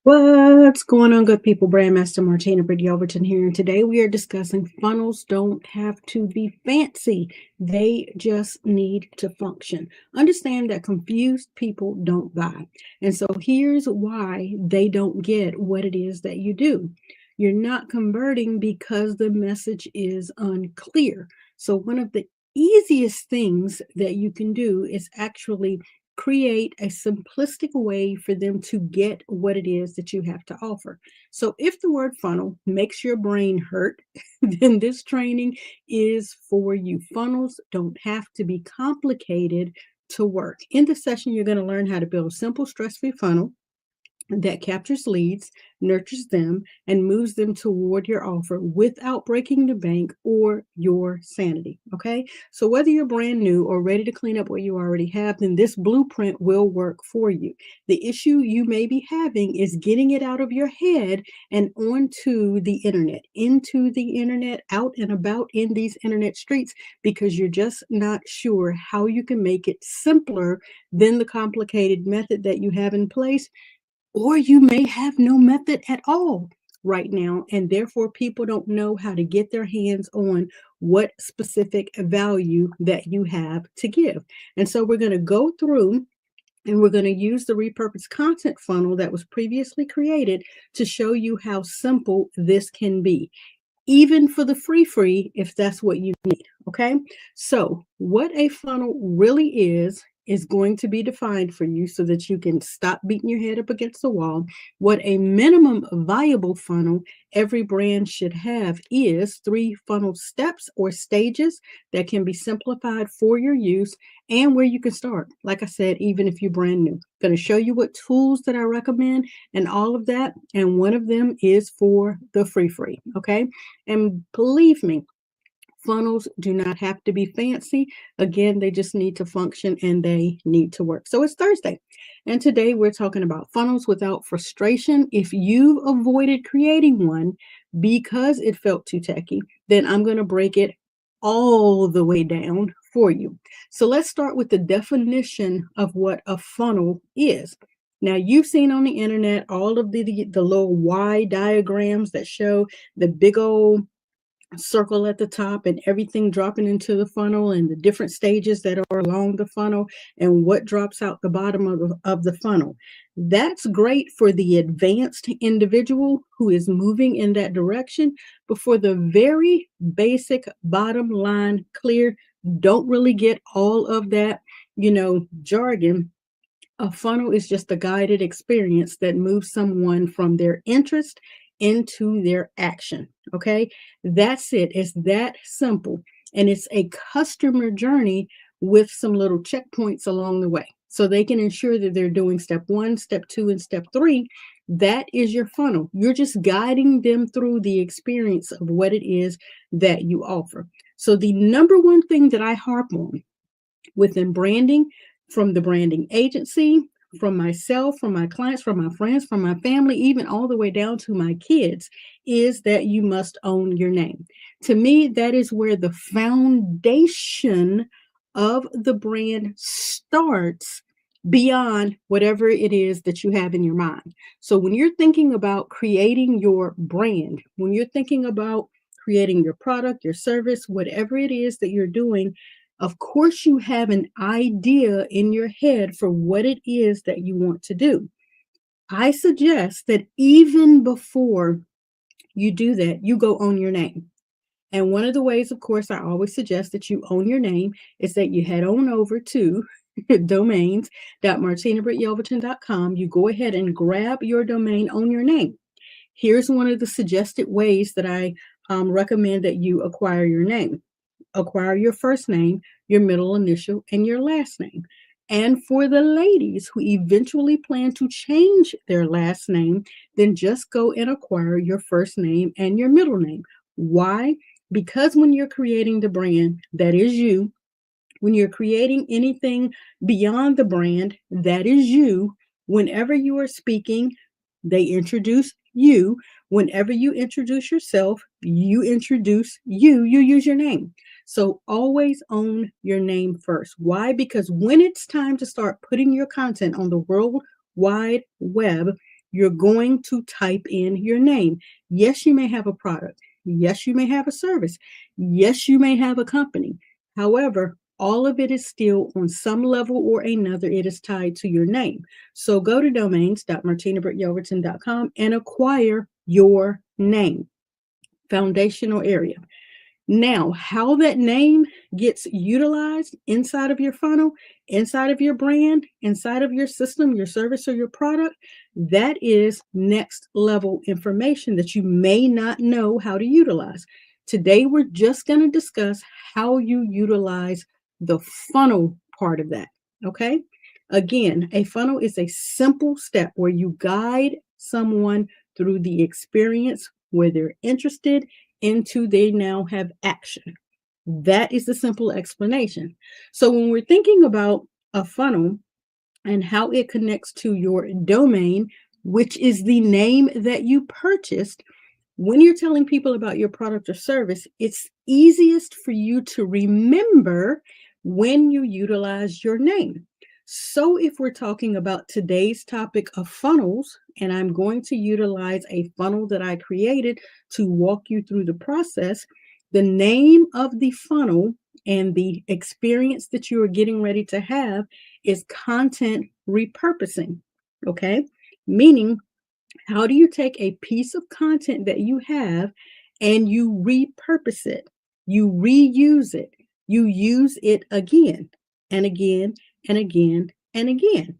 What's going on, good people? Brandmaster Martina, Britt, Yelverton here, and today we are discussing funnels don't have to be fancy. They just need to function. Understand that confused people don't buy. And so here's why they don't get what it is that you do. You're not converting because the message is unclear. So one of the easiest things that you can do is actually create a simplistic way for them to get what it is that you have to offer. So if the word funnel makes your brain hurt, then this training is for you. Funnels don't have to be complicated to work. In this session, you're going to learn how to build a simple stress-free funnel that captures leads, nurtures them, and moves them toward your offer without breaking the bank or your sanity. Okay. So, whether you're brand new or ready to clean up what you already have, then this blueprint will work for you. The issue you may be having is getting it out of your head and onto the internet, into the internet, out and about in these internet streets, because you're just not sure how you can make it simpler than the complicated method that you have in place, or you may have no method at all right now, and therefore people don't know how to get their hands on what specific value that you have to give. And so we're going to go through and we're going to use the repurposed content funnel that was previously created to show you how simple this can be, even for the free, if that's what you need. Okay. So, what a funnel really is going to be defined for you so that you can stop beating your head up against the wall. What a minimum viable funnel every brand should have is 3 funnel steps or stages that can be simplified for your use and where you can start. Like I said, even if you're brand new, I'm going to show you what tools that I recommend and all of that. And one of them is for the free. Okay. And believe me, funnels do not have to be fancy. Again, they just need to function and they need to work. So it's Thursday. And today we're talking about funnels without frustration. If you've avoided creating one because it felt too techy, then I'm going to break it all the way down for you. So let's start with the definition of what a funnel is. Now, you've seen on the internet all of the little Y diagrams that show the big old circle at the top and everything dropping into the funnel and the different stages that are along the funnel and what drops out the bottom of the funnel. That's great for the advanced individual who is moving in that direction. But for the very basic bottom line clear, don't really get all of that, jargon. A funnel is just a guided experience that moves someone from their interest into their action. Okay. That's it. It's that simple. And it's a customer journey with some little checkpoints along the way. So they can ensure that they're doing step 1, step 2, and step 3. That is your funnel. You're just guiding them through the experience of what it is that you offer. So the number one thing that I harp on within branding, from the branding agency, from myself, from my clients, from my friends, from my family, even all the way down to my kids, is that you must own your name. To me, that is where the foundation of the brand starts, beyond whatever it is that you have in your mind. So when you're thinking about creating your brand, when you're thinking about creating your product, your service, whatever it is that you're doing, of course, you have an idea in your head for what it is that you want to do. I suggest that even before you do that, you go own your name. And one of the ways, of course, I always suggest that you own your name is that you head on over to domains.martinabrityelverton.com. You go ahead and grab your domain, own your name. Here's one of the suggested ways that I recommend that you acquire your name. Acquire your first name, your middle initial, and your last name. And for the ladies who eventually plan to change their last name, then just go and acquire your first name and your middle name. Why? Because when you're creating the brand, that is you. When you're creating anything beyond the brand, that is you. Whenever you are speaking, they introduce you. Whenever you introduce yourself, you introduce you. You use your name. So always own your name first. Why? Because when it's time to start putting your content on the World Wide Web, you're going to type in your name. Yes, you may have a product. Yes, you may have a service. Yes, you may have a company. However, all of it is still on some level or another, it is tied to your name. So go to domains.martinabrityelverton.com and acquire your name, foundational area. Now, how that name gets utilized inside of your funnel, inside of your brand, inside of your system, your service, or your product, that is next level information that you may not know how to utilize. Today, we're just going to discuss how you utilize the funnel part of that. Okay. Again, a funnel is a simple step where you guide someone through the experience where they're interested into they now have action. That is the simple explanation. So when we're thinking about a funnel and how it connects to your domain, which is the name that you purchased, when you're telling people about your product or service, it's easiest for you to remember when you utilize your name. So if we're talking about today's topic of funnels, and I'm going to utilize a funnel that I created to walk you through the process, the name of the funnel and the experience that you are getting ready to have is content repurposing. Okay. Meaning, how do you take a piece of content that you have and you repurpose it? You reuse it. You use it again and again and again and again.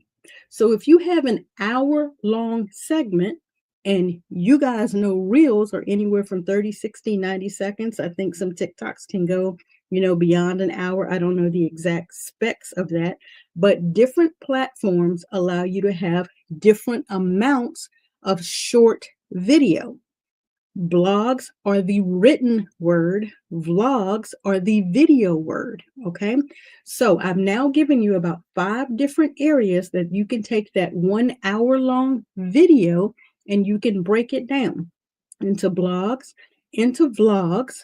So if you have an hour-long segment, and you guys know reels are anywhere from 30, 60, 90 seconds. I think some TikToks can go, beyond an hour. I don't know the exact specs of that, but different platforms allow you to have different amounts of short video. Blogs are the written word, vlogs are the video word. Okay. So I've now given you about 5 different areas that you can take that 1 hour long video and you can break it down into blogs, into vlogs,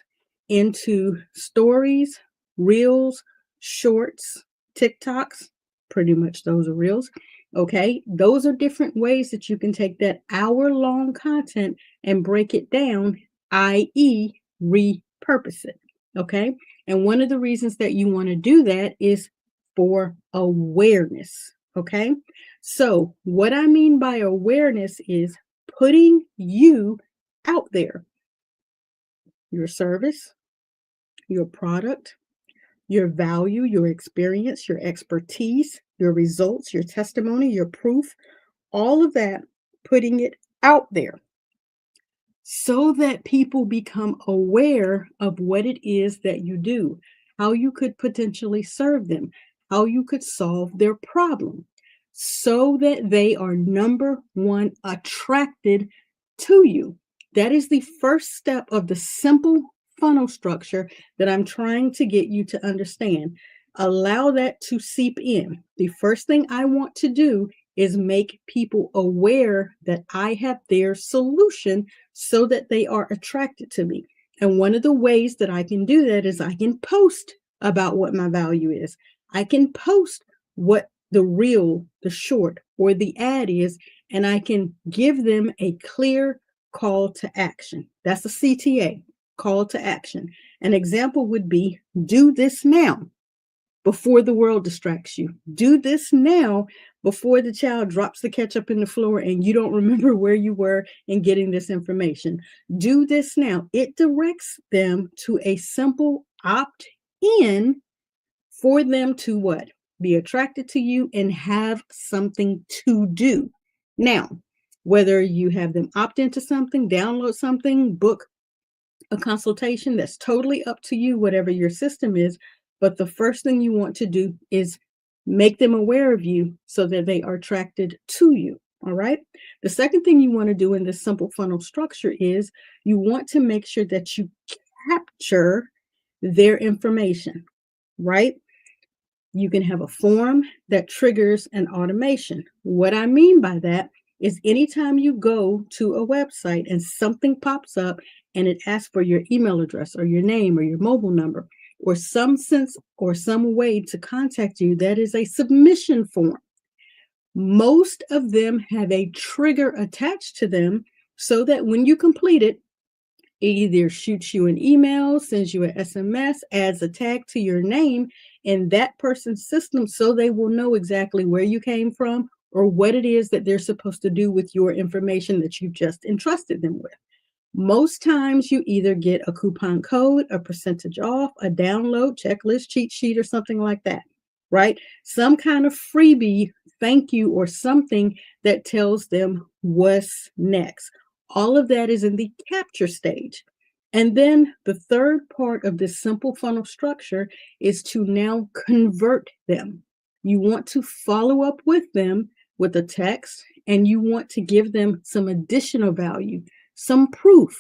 into stories, reels, shorts, TikToks. Pretty much those are reels. Okay, those are different ways that you can take that hour-long content and break it down, i.e., repurpose it. Okay, and one of the reasons that you want to do that is for awareness. Okay, so what I mean by awareness is putting you out there, your service, your product, your value, your experience, your expertise, your results, your testimony, your proof, all of that, putting it out there so that people become aware of what it is that you do, how you could potentially serve them, how you could solve their problem, so that they are, number one, attracted to you. That is the first step of the simple funnel structure that I'm trying to get you to understand. Allow that to seep in. The first thing I want to do is make people aware that I have their solution so that they are attracted to me. And one of the ways that I can do that is I can post about what my value is. I can post what the reel, the short, or the ad is, and I can give them a clear call to action. That's a CTA, call to action. An example would be, do this now before the world distracts you. Do this now before the child drops the ketchup in the floor and you don't remember where you were in getting this information. Do this now. It directs them to a simple opt-in for them to what? Be attracted to you and have something to do. Now, whether you have them opt into something, download something, book a consultation, that's totally up to you, whatever your system is. But the first thing you want to do is make them aware of you so that they are attracted to you. All right. The second thing you want to do in this simple funnel structure is you want to make sure that you capture their information, right? You can have a form that triggers an automation. What I mean by that is anytime you go to a website and something pops up and it asks for your email address or your name or your mobile number or some sense or some way to contact you, that is a submission form. Most of them have a trigger attached to them so that when you complete it, it either shoots you an email, sends you an SMS, adds a tag to your name in that person's system so they will know exactly where you came from or what it is that they're supposed to do with your information that you've just entrusted them with. Most times you either get a coupon code, a percentage off, a download, checklist, cheat sheet, or something like that, right? Some kind of freebie, thank you, or something that tells them what's next. All of that is in the capture stage. And then the third part of this simple funnel structure is to now convert them. You want to follow up with them with a text, and you want to give them some additional value, some proof,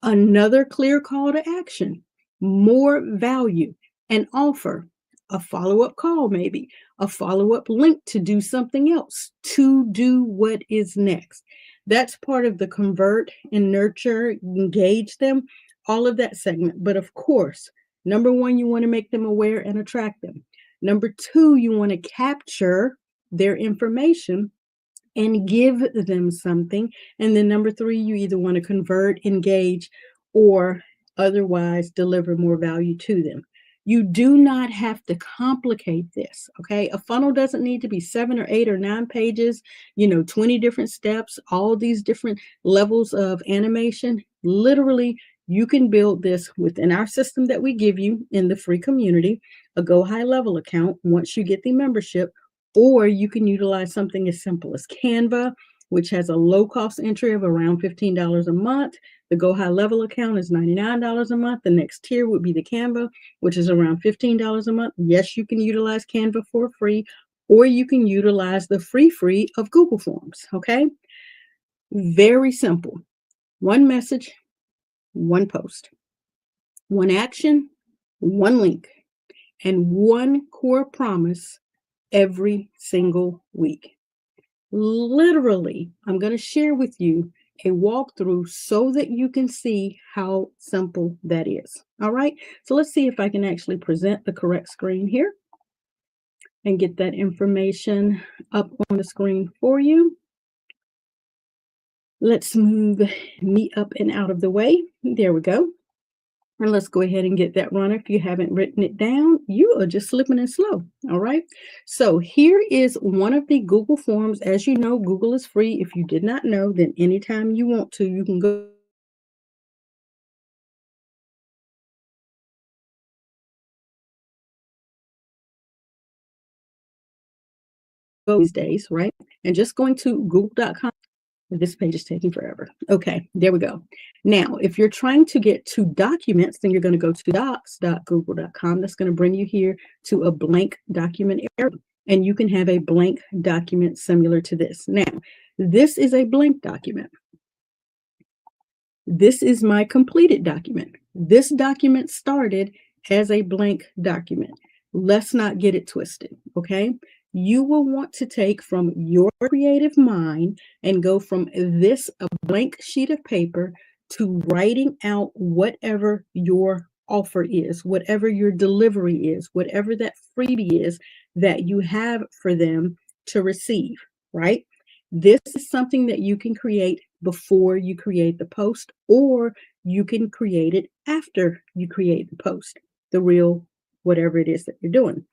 another clear call to action, more value, an offer, a follow up call, maybe a follow up link to do something else, to do what is next. That's part of the convert and nurture, engage them, all of that segment. But of course, number one, you want to make them aware and attract them. Number two, you want to capture their information and give them something. And then number three, you either want to convert, engage, or otherwise deliver more value to them. You do not have to complicate this, okay? A funnel doesn't need to be 7 or 8 or 9 pages, 20 different steps, all these different levels of animation. Literally, you can build this within our system that we give you in the free community, a Go High Level account once you get the membership, or you can utilize something as simple as Canva, which has a low cost entry of around $15 a month. The Go High Level account is $99 a month. The next tier would be the Canva, which is around $15 a month. Yes, you can utilize Canva for free, or you can utilize the free of Google Forms, okay? Very simple. One message, one post, one action, one link, and one core promise every single week. Literally, I'm going to share with you a walkthrough so that you can see how simple that is. All right, so let's see if I can actually present the correct screen here and get that information up on the screen for you. Let's move me up and out of the way. There we go. And let's go ahead and get that runner. If you haven't written it down, you are just slipping and slow. All right. So here is one of the Google Forms. As you know, Google is free. If you did not know, then anytime you want to, you can go these days, right? And just going to google.com. This page is taking forever. Okay, there we go. Now, if you're trying to get to documents, then you're going to go to docs.google.com. That's going to bring you here to a blank document area, and you can have a blank document similar to this. Now, this is a blank document. This is my completed document. This document started as a blank document. Let's not get it twisted, okay? You will want to take from your creative mind and go from this a blank sheet of paper to writing out whatever your offer is, whatever your delivery is, whatever that freebie is that you have for them to receive, right? This is something that you can create before you create the post, or you can create it after you create the post, the real whatever it is that you're doing.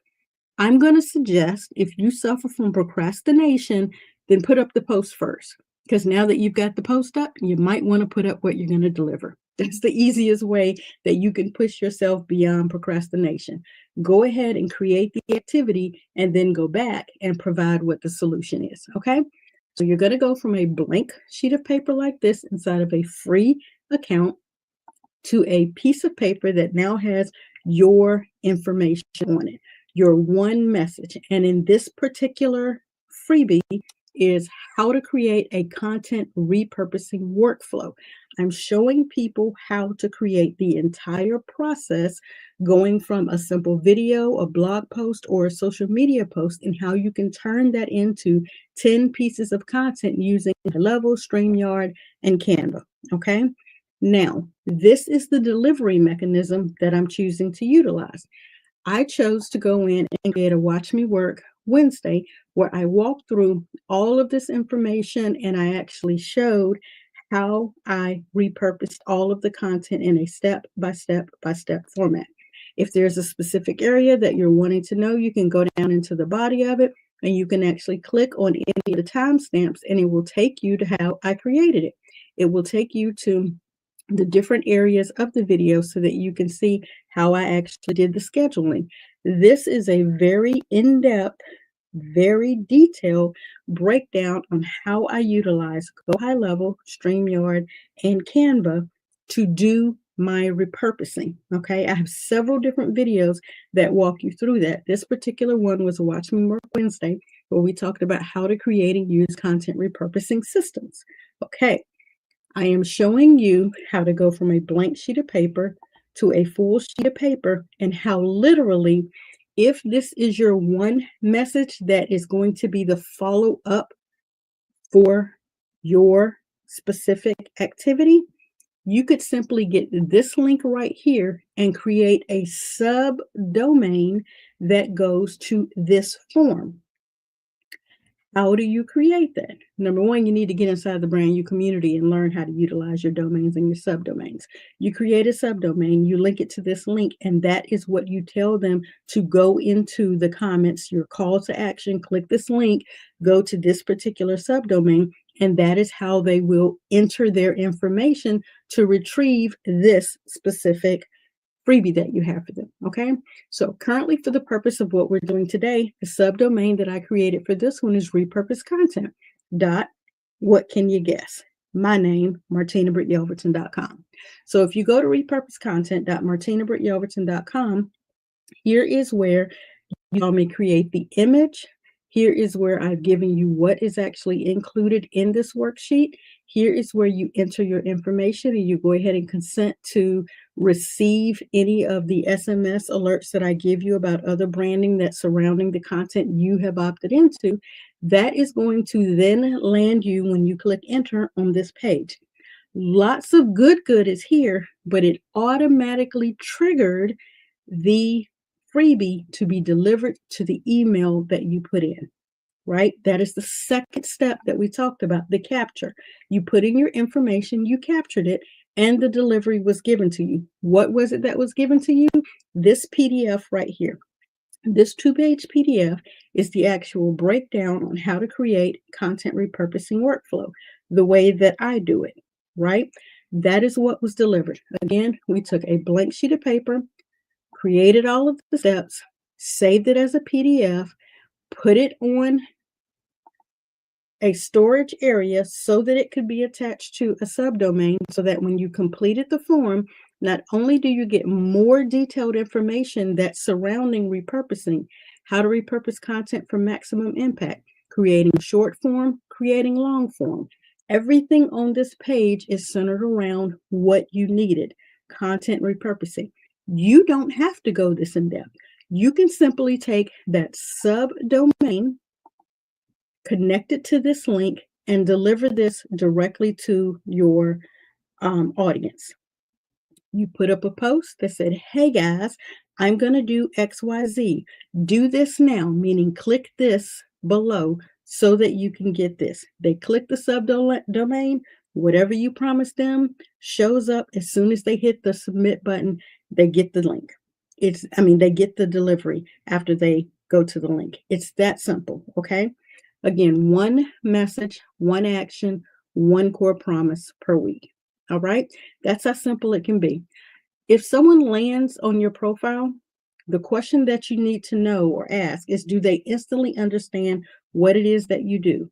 I'm going to suggest if you suffer from procrastination, then put up the post first. Because now that you've got the post up, you might want to put up what you're going to deliver. That's the easiest way that you can push yourself beyond procrastination. Go ahead and create the activity and then go back and provide what the solution is. Okay. So you're going to go from a blank sheet of paper like this inside of a free account to a piece of paper that now has your information on it, your one message. And in this particular freebie is how to create a content repurposing workflow. I'm showing people how to create the entire process, going from a simple video, a blog post, or a social media post, and how you can turn that into 10 pieces of content using Level, StreamYard, and Canva. Okay. Now, this is the delivery mechanism that I'm choosing to utilize. I chose to go in and create a Watch Me Work Wednesday, where I walked through all of this information and I actually showed how I repurposed all of the content in a step by step by step format. If there's a specific area that you're wanting to know, you can go down into the body of it and you can actually click on any of the timestamps and it will take you to how I created it. It will take you to the different areas of the video so that you can see how I actually did the scheduling. This is a very in-depth, very detailed breakdown on how I utilize Go High Level, StreamYard, and Canva to do my repurposing. Okay, I have several different videos that walk you through that. This particular one was Watch Me Work Wednesday, where we talked about how to create and use content repurposing systems. Okay, I am showing you how to go from a blank sheet of paper to a full sheet of paper and how literally, if this is your one message that is going to be the follow up for your specific activity, you could simply get this link right here and create a subdomain that goes to this form. How do you create that? Number one, you need to get inside the brand new community and learn how to utilize your domains and your subdomains. You create a subdomain, you link it to this link, and that is what you tell them to go into the comments, your call to action, click this link, go to this particular subdomain, and that is how they will enter their information to retrieve this specific freebie that you have for them. Okay, so currently, for the purpose of what we're doing today, the subdomain that I created for this one is repurpose content dot, what can you guess? My name, martinabrityelverton.com. So if you go to repurpose content.martinabrityelverton.com, here is where you may create the image. Here is where I've given you what is actually included in this worksheet. Here is where you enter your information and you go ahead and consent to receive any of the SMS alerts that I give you about other branding that's surrounding the content you have opted into. That is going to then land you when you click enter on this page. Lots of good is here, but it automatically triggered the freebie to be delivered to the email that you put in, right? That is the second step that we talked about, the capture. You put in your information, you captured it, and the delivery was given to you. What was it that was given to you? This PDF right here. This 2-page PDF is the actual breakdown on how to create content repurposing workflow, the way that I do it, right? That is what was delivered. Again, we took a blank sheet of paper, created all of the steps, saved it as a PDF, put it on a storage area so that it could be attached to a subdomain so that when you completed the form, not only do you get more detailed information that's surrounding repurposing, how to repurpose content for maximum impact, creating short form, creating long form. Everything on this page is centered around what you needed, content repurposing. You don't have to go this in depth. You can simply take that subdomain, connect it to this link, and deliver this directly to your audience. You put up a post that said, hey guys, I'm going to do XYZ. Do this now, meaning click this below so that you can get this. They click the subdomain, whatever you promised them shows up as soon as they hit the submit button, they get the link. They get the delivery after they go to the link. It's that simple, okay? Again, one message, one action, one core promise per week. All right? That's how simple it can be. If someone lands on your profile, the question that you need to know or ask is, do they instantly understand what it is that you do,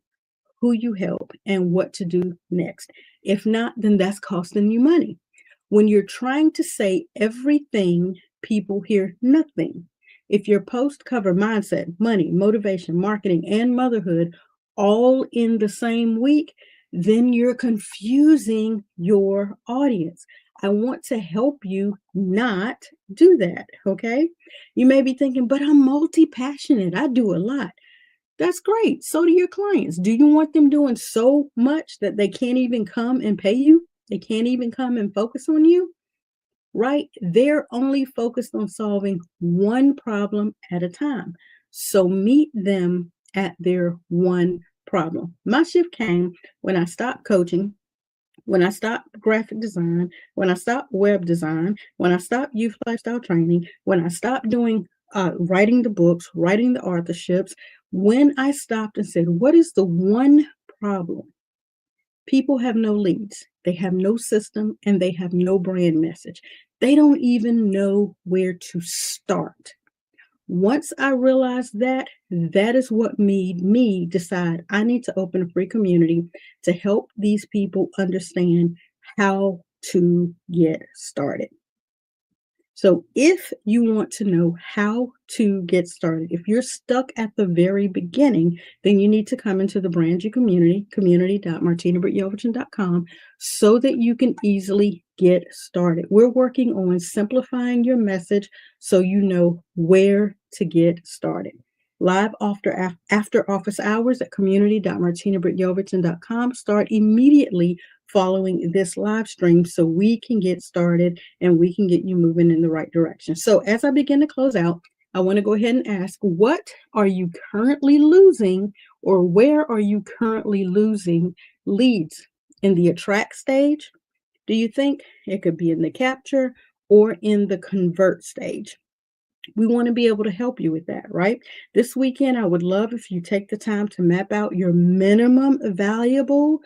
who you help, and what to do next? If not, then that's costing you money. When you're trying to say everything, people hear nothing. If your post cover mindset, money, motivation, marketing, and motherhood all in the same week, then you're confusing your audience. I want to help you not do that, okay? You may be thinking, but I'm multi-passionate. I do a lot. That's great. So do your clients. Do you want them doing so much that they can't even come and pay you? They can't even come and focus on you? Right? They're only focused on solving one problem at a time. So meet them at their one problem. My shift came when I stopped coaching, when I stopped graphic design, when I stopped web design, when I stopped youth lifestyle training, when I stopped doing writing the books, writing the authorships, when I stopped and said, what is the one problem? People have no leads, they have no system, and they have no brand message. They don't even know where to start. Once I realized that, that is what made me decide I need to open a free community to help these people understand how to get started. So if you want to know how to get started, if you're stuck at the very beginning, then you need to come into the brand new community, community.martinabrityelverton.com, so that you can easily get started. We're working on simplifying your message so you know where to get started. Live after office hours at community.martinabrityelverton.com start immediately following this live stream so we can get started and we can get you moving in the right direction. So as I begin to close out, I want to go ahead and ask, what are you currently losing, or where are you currently losing leads? In the attract stage? Do you think it could be in the capture or in the convert stage? We want to be able to help you with that, right? This weekend, I would love if you take the time to map out your minimum valuable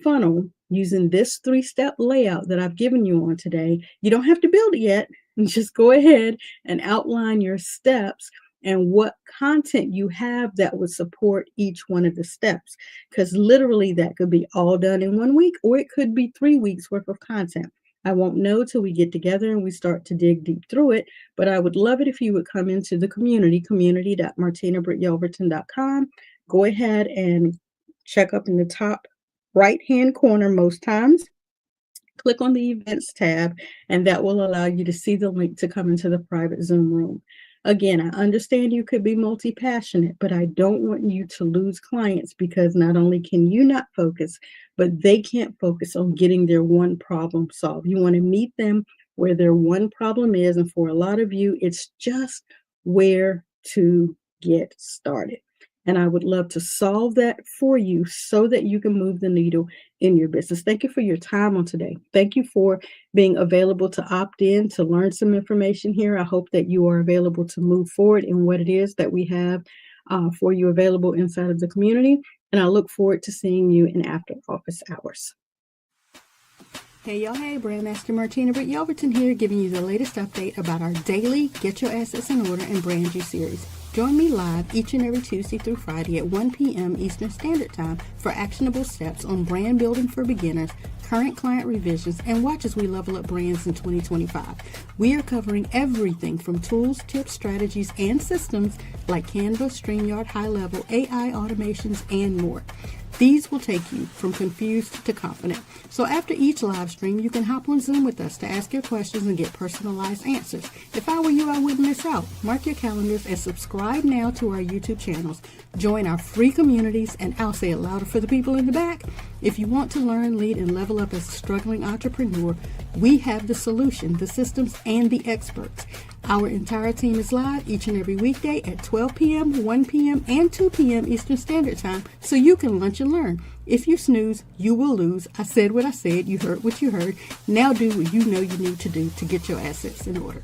funnel using this 3-step layout that I've given you on today. You don't have to build it yet. Just go ahead and outline your steps and what content you have that would support each one of the steps. Because literally that could be all done in 1 week, or it could be 3 weeks worth of content. I won't know till we get together and we start to dig deep through it, but I would love it if you would come into the community.martinabrityelverton.com. Go ahead and check up in the top right-hand corner most times. Click on the events tab, and that will allow you to see the link to come into the private Zoom room. Again, I understand you could be multi-passionate, but I don't want you to lose clients because not only can you not focus, but they can't focus on getting their one problem solved. You want to meet them where their one problem is, and for a lot of you, it's just where to get started. And I would love to solve that for you so that you can move the needle in your business. Thank you for your time on today. Thank you for being available to opt in to learn some information here. I hope that you are available to move forward in what it is that we have for you available inside of the community. And I look forward to seeing you in after office hours. Hey y'all, hey, Brandmaster Martina Britt Yelverton here, giving you the latest update about our daily Get Your Assets in Order and Brand You series. Join me live each and every Tuesday through Friday at 1 p.m. Eastern Standard Time for actionable steps on brand building for beginners, current client revisions, and watch as we level up brands in 2025. We are covering everything from tools, tips, strategies, and systems like Canva, StreamYard, high-level AI automations, and more. These will take you from confused to confident. So after each live stream, you can hop on Zoom with us to ask your questions and get personalized answers. If I were you, I wouldn't miss out. Mark your calendars and subscribe now to our YouTube channels. Join our free communities, and I'll say it louder for the people in the back. If you want to learn, lead, and level up as a struggling entrepreneur, we have the solution, the systems, and the experts. Our entire team is live each and every weekday at 12 p.m., 1 p.m., and 2 p.m. Eastern Standard Time, so you can lunch and learn. If you snooze, you will lose. I said what I said. You heard what you heard. Now do what you know you need to do to get your assets in order.